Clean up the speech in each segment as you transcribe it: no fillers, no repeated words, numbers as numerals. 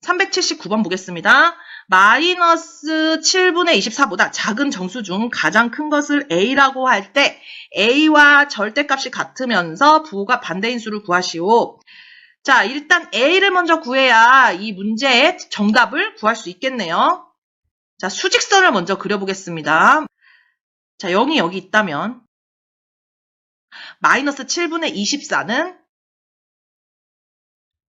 379번 보겠습니다. 마이너스 7분의 24보다 작은 정수 중 가장 큰 것을 A라고 할 때 A와 절대값이 같으면서 부호가 반대인 수를 구하시오. 자, 일단 A를 먼저 구해야 이 문제의 정답을 구할 수 있겠네요. 자, 수직선을 먼저 그려보겠습니다. 자, 0이 여기 있다면 마이너스 7분의 24는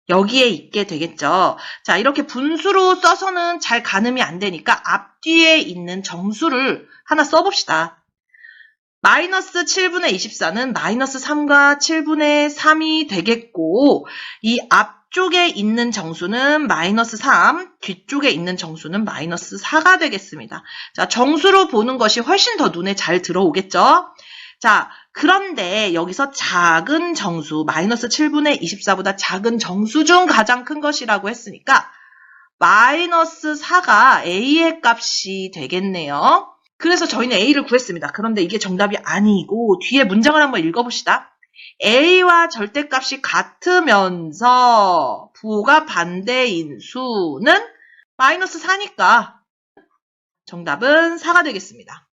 여기에 있게 되겠죠. 자, 이렇게 분수로 써서는 잘 가늠이 안 되니까 앞뒤에 있는 정수를 하나 써봅시다. 마이너스 7분의 24는 마이너스 3과 7분의 3이 되겠고, 이 앞쪽에 있는 정수는 마이너스 3, 뒤쪽에 있는 정수는 마이너스 4가 되겠습니다. 자, 정수로 보는 것이 훨씬 더 눈에 잘 들어오겠죠? 자, 그런데 여기서 작은 정수, 마이너스 7분의 24보다 작은 정수 중 가장 큰 것이라고 했으니까 마이너스 4가 A의 값이 되겠네요. 그래서 저희는 A를 구했습니다. 그런데 이게 정답이 아니고 뒤에 문장을 한번 읽어봅시다. A와 절대값이 같으면서 부호가 반대인 수는 마이너스 4니까 정답은 4가 되겠습니다.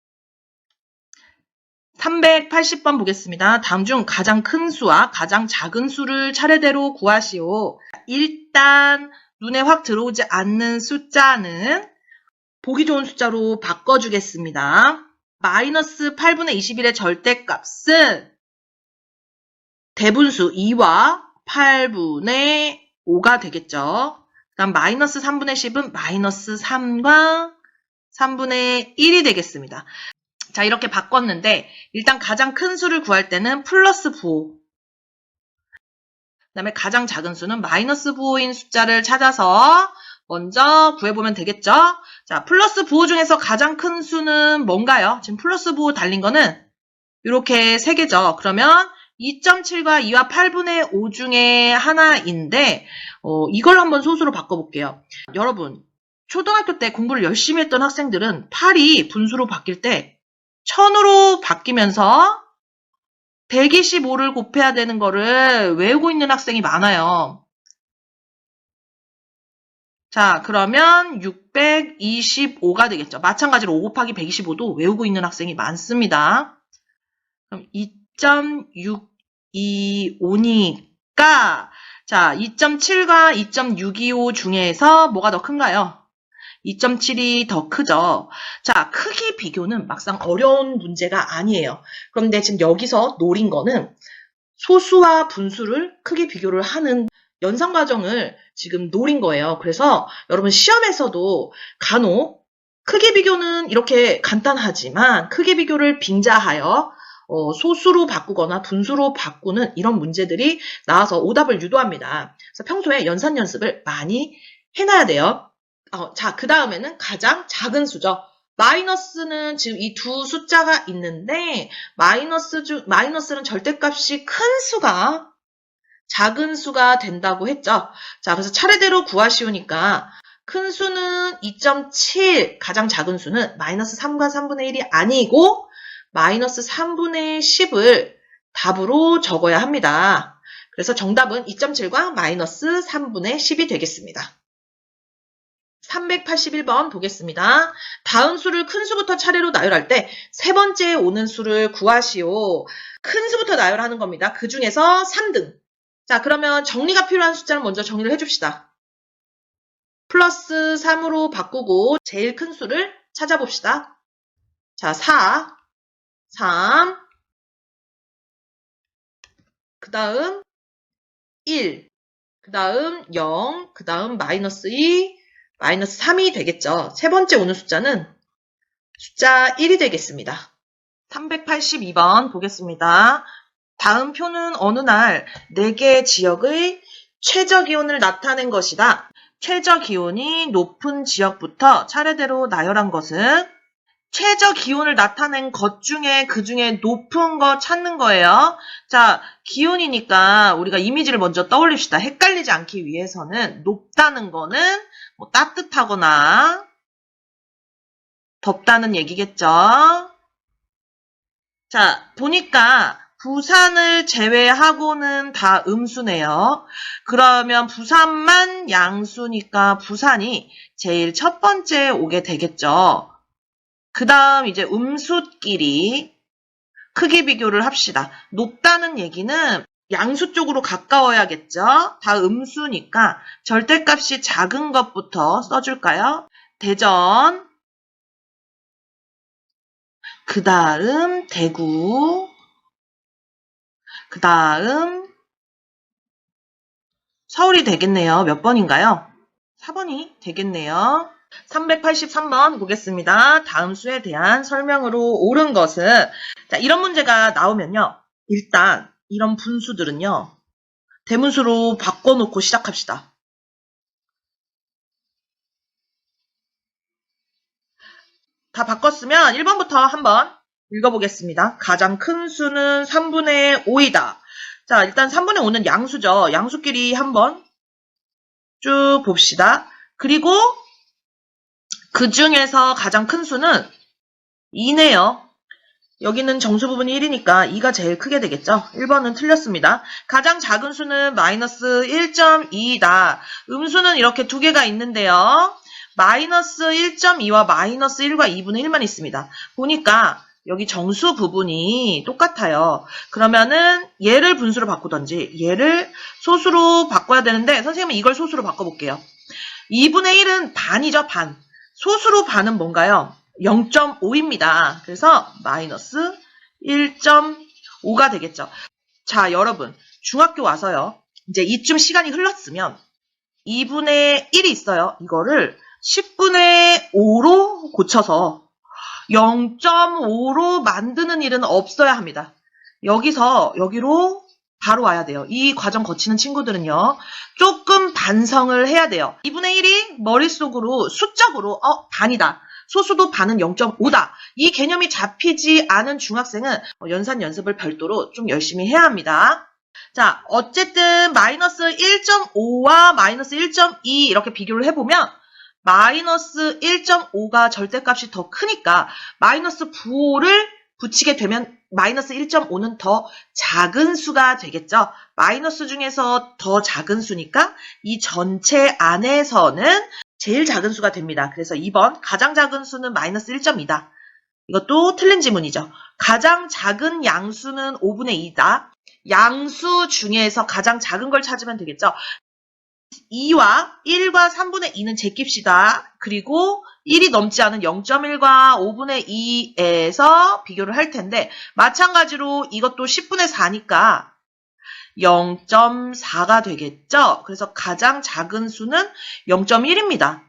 380번 보겠습니다. 다음 중 가장 큰 수와 가장 작은 수를 차례대로 구하시오. 일단 눈에 확 들어오지 않는 숫자는 보기 좋은 숫자로 바꿔주겠습니다. 마이너스 8분의 21의 절대값은 대분수 2와 8분의 5가 되겠죠. 그 다음 마이너스 3분의 10은 마이너스 3과 3분의 1이 되겠습니다. 자, 이렇게 바꿨는데 일단 가장 큰 수를 구할 때는 플러스 부호, 그 다음에 가장 작은 수는 마이너스 부호인 숫자를 찾아서 먼저 구해보면 되겠죠? 자, 플러스 부호 중에서 가장 큰 수는 뭔가요? 지금 플러스 부호 달린 거는 이렇게 3개죠. 그러면 2.7과 2와 8분의 5 중에 하나인데 이걸 한번 소수로 바꿔볼게요. 여러분, 초등학교 때 공부를 열심히 했던 학생들은 8이 분수로 바뀔 때 1000으로 바뀌면서 125를 곱해야 되는 거를 외우고 있는 학생이 많아요. 자, 그러면 625가 되겠죠. 마찬가지로 5 곱하기 125도 외우고 있는 학생이 많습니다. 그럼 2.625니까 자, 2.7과 2.625 중에서 뭐가 더 큰가요? 2.7이 더 크죠. 자, 크기 비교는 막상 어려운 문제가 아니에요. 그런데 지금 여기서 노린 거는 소수와 분수를 크기 비교를 하는 연산 과정을 지금 노린 거예요. 그래서 여러분 시험에서도 간혹 크기 비교는 이렇게 간단하지만 크기 비교를 빙자하여 소수로 바꾸거나 분수로 바꾸는 이런 문제들이 나와서 오답을 유도합니다. 그래서 평소에 연산 연습을 많이 해놔야 돼요. 자, 그 다음에는 가장 작은 수죠. 마이너스는 지금 이 두 숫자가 있는데 마이너스는 절대값이 큰 수가 작은 수가 된다고 했죠. 자, 그래서 차례대로 구하시오니까 큰 수는 2.7, 가장 작은 수는 마이너스 3과 3분의 1이 아니고 마이너스 3분의 10을 답으로 적어야 합니다. 그래서 정답은 2.7과 마이너스 3분의 10이 되겠습니다. 381번 보겠습니다. 다음 수를 큰 수부터 차례로 나열할 때 세 번째에 오는 수를 구하시오. 큰 수부터 나열하는 겁니다. 그 중에서 3등. 자, 그러면 정리가 필요한 숫자를 먼저 정리를 해줍시다. 플러스 3으로 바꾸고 제일 큰 수를 찾아봅시다. 자, 4, 3, 그 다음 1, 그 다음 0, 그 다음 마이너스 2, 마이너스 3이 되겠죠. 세 번째 오는 숫자는 숫자 1이 되겠습니다. 382번 보겠습니다. 다음 표는 어느 날 4개의 지역의 최저기온을 나타낸 것이다. 최저기온이 높은 지역부터 차례대로 나열한 것은 최저기온을 나타낸 것 중에 그 중에 높은 거 찾는 거예요. 자, 기온이니까 우리가 이미지를 먼저 떠올립시다. 헷갈리지 않기 위해서는 높다는 거는 뭐 따뜻하거나 덥다는 얘기겠죠. 자, 보니까 부산을 제외하고는 다 음수네요. 그러면 부산만 양수니까 부산이 제일 첫 번째에 오게 되겠죠. 그 다음 이제 음수끼리 크기 비교를 합시다. 높다는 얘기는 양수 쪽으로 가까워야겠죠. 다 음수니까 절대값이 작은 것부터 써줄까요? 대전, 그 다음 대구, 그 다음 서울이 되겠네요. 몇 번인가요? 4번이 되겠네요. 383번 보겠습니다. 다음 수에 대한 설명으로 옳은 것은, 자, 이런 문제가 나오면요. 일단 이런 분수들은요. 대문수로 바꿔놓고 시작합시다. 다 바꿨으면 1번부터 한번 읽어보겠습니다. 가장 큰 수는 3분의 5이다. 자, 일단 3분의 5는 양수죠. 양수끼리 한번 쭉 봅시다. 그리고 그 중에서 가장 큰 수는 2네요. 여기는 정수 부분이 1이니까 2가 제일 크게 되겠죠. 1번은 틀렸습니다. 가장 작은 수는 마이너스 1.2이다. 음수는 이렇게 두 개가 있는데요. 마이너스 1.2와 마이너스 1과 2분의 1만 있습니다. 보니까 여기 정수 부분이 똑같아요. 그러면은 얘를 분수로 바꾸던지 얘를 소수로 바꿔야 되는데 선생님은 이걸 소수로 바꿔볼게요. 2분의 1은 반이죠. 반. 소수로 반은 뭔가요? 0.5입니다. 그래서 마이너스 1.5가 되겠죠. 자, 여러분 중학교 와서요. 이제 이쯤 시간이 흘렀으면 2분의 1이 있어요. 이거를 10분의 5로 고쳐서 0.5로 만드는 일은 없어야 합니다. 여기서 여기로 바로 와야 돼요. 이 과정 거치는 친구들은요. 조금 반성을 해야 돼요. 2분의 1이 머릿속으로 수적으로 반이다. 소수도 반은 0.5다. 이 개념이 잡히지 않은 중학생은 연산 연습을 별도로 좀 열심히 해야 합니다. 자, 어쨌든 마이너스 1.5와 마이너스 1.2 이렇게 비교를 해보면 마이너스 1.5가 절대값이 더 크니까 마이너스 부호를 붙이게 되면 마이너스 1.5는 더 작은 수가 되겠죠. 마이너스 중에서 더 작은 수니까 이 전체 안에서는 제일 작은 수가 됩니다. 그래서 2번 가장 작은 수는 마이너스 1.2다. 이것도 틀린 지문이죠. 가장 작은 양수는 5분의 2다. 양수 중에서 가장 작은 걸 찾으면 되겠죠. 2와 1과 3분의 2는 제낍시다. 그리고 1이 넘지 않은 0.1과 5분의 2에서 비교를 할 텐데 마찬가지로 이것도 10분의 4니까 0.4가 되겠죠. 그래서 가장 작은 수는 0.1입니다.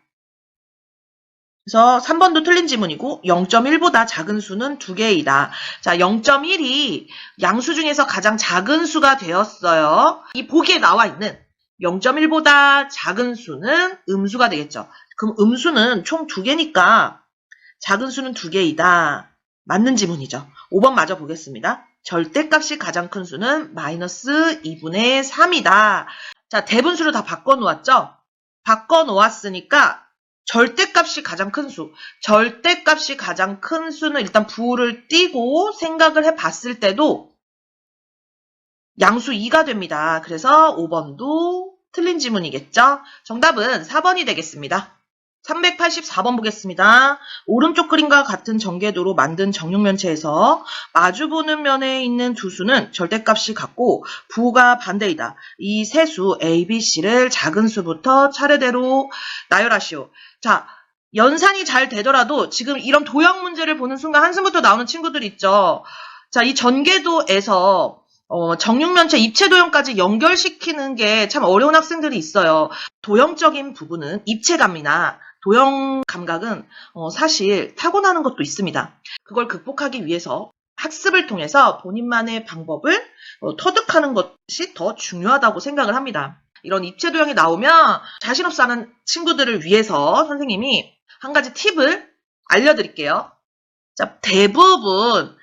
그래서 3번도 틀린 지문이고 0.1보다 작은 수는 2개이다. 자, 0.1이 양수 중에서 가장 작은 수가 되었어요. 이 보기에 나와 있는 0.1보다 작은 수는 음수가 되겠죠. 그럼 음수는 총 2개니까 작은 수는 2개이다. 맞는 지문이죠. 5번 마저 보겠습니다. 절대값이 가장 큰 수는 마이너스 2분의 3이다. 자, 대분수를 다 바꿔놓았죠? 바꿔놓았으니까 절대값이 가장 큰 수. 절대값이 가장 큰 수는 일단 부호를 띄고 생각을 해봤을 때도 양수 2가 됩니다. 그래서 5번도 틀린 지문이겠죠? 정답은 4번이 되겠습니다. 384번 보겠습니다. 오른쪽 그림과 같은 전개도로 만든 정육면체에서 마주보는 면에 있는 두 수는 절대값이 같고 부호가 반대이다. 이 세 수 A, B, C를 작은 수부터 차례대로 나열하시오. 자, 연산이 잘 되더라도 지금 이런 도형 문제를 보는 순간 한숨부터 나오는 친구들 있죠. 자, 이 전개도에서 정육면체 입체도형까지 연결시키는 게 참 어려운 학생들이 있어요. 도형적인 부분은 입체감이나 도형 감각은 사실 타고나는 것도 있습니다. 그걸 극복하기 위해서 학습을 통해서 본인만의 방법을 터득하는 것이 더 중요하다고 생각을 합니다. 이런 입체도형이 나오면 자신 없어 하는 친구들을 위해서 선생님이 한 가지 팁을 알려드릴게요. 자, 대부분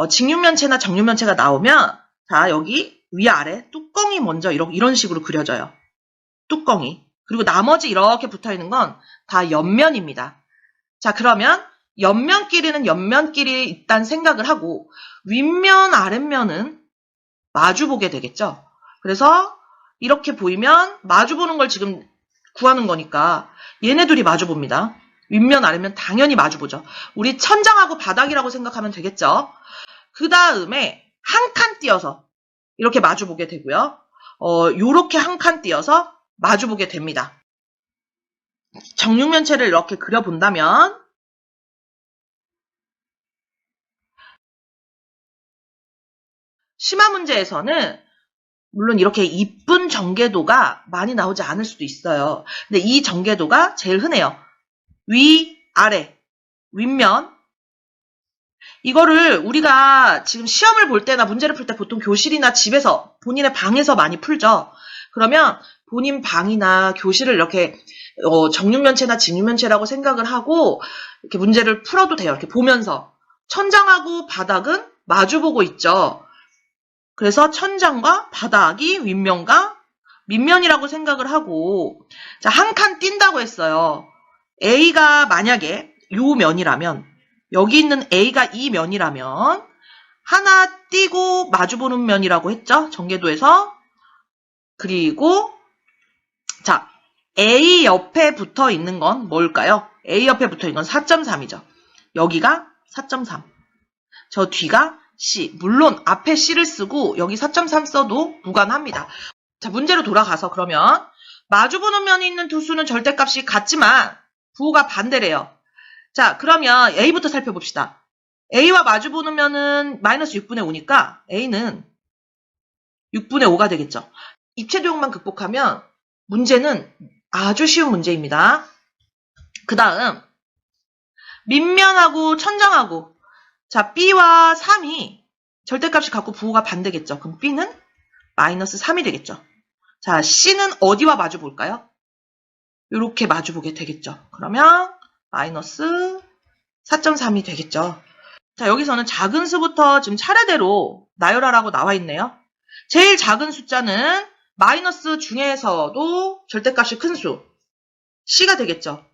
직육면체나 정육면체가 나오면 자, 여기 위아래 뚜껑이 먼저 이런 식으로 그려져요. 뚜껑이. 그리고 나머지 이렇게 붙어있는 건 다 옆면입니다. 자, 그러면 옆면끼리는 옆면끼리 일단 생각을 하고 윗면, 아랫면은 마주보게 되겠죠. 그래서 이렇게 보이면 마주보는 걸 지금 구하는 거니까 얘네 둘이 마주봅니다. 윗면 아래면 당연히 마주보죠. 우리 천장하고 바닥이라고 생각하면 되겠죠. 그 다음에 한 칸 띄어서 이렇게 마주보게 되고요. 요렇게 한 칸 띄어서 마주보게 됩니다. 정육면체를 이렇게 그려본다면 심화 문제에서는 물론 이렇게 이쁜 전개도가 많이 나오지 않을 수도 있어요. 근데 이 전개도가 제일 흔해요. 위, 아래, 윗면. 이거를 우리가 지금 시험을 볼 때나 문제를 풀 때 보통 교실이나 집에서 본인의 방에서 많이 풀죠. 그러면 본인 방이나 교실을 이렇게 정육면체나 직육면체라고 생각을 하고 이렇게 문제를 풀어도 돼요. 이렇게 보면서. 천장하고 바닥은 마주보고 있죠. 그래서 천장과 바닥이 윗면과 밑면이라고 생각을 하고, 자, 한 칸 띈다고 했어요. A가 만약에 요 면이라면, 여기 있는 A가 이 면이라면, 하나 띄고 마주보는 면이라고 했죠? 전개도에서. 그리고, 자, A 옆에 붙어 있는 건 뭘까요? A 옆에 붙어 있는 건 4.3이죠. 여기가 4.3. 저 뒤가 C. 물론 앞에 C를 쓰고 여기 4.3 써도 무관합니다. 자, 문제로 돌아가서 그러면 마주보는 면이 있는 두 수는 절대값이 같지만 부호가 반대래요. 자, 그러면 A부터 살펴봅시다. A와 마주보는 면은 마이너스 6분의 5니까 A는 6분의 5가 되겠죠. 입체도형만 극복하면 문제는 아주 쉬운 문제입니다. 그 다음 밑면하고 천장하고, 자, B와 3이 절대값이 같고 부호가 반대겠죠. 그럼 B는 마이너스 3이 되겠죠. 자, C는 어디와 마주 볼까요? 이렇게 마주 보게 되겠죠. 그러면 마이너스 4.3이 되겠죠. 자, 여기서는 작은 수부터 지금 차례대로 나열하라고 나와 있네요. 제일 작은 숫자는 마이너스 중에서도 절대값이 큰 수, C가 되겠죠.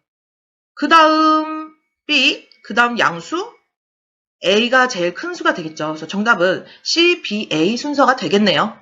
그 다음 B, 그 다음 양수, A가 제일 큰 수가 되겠죠. 그래서 정답은 C, B, A 순서가 되겠네요.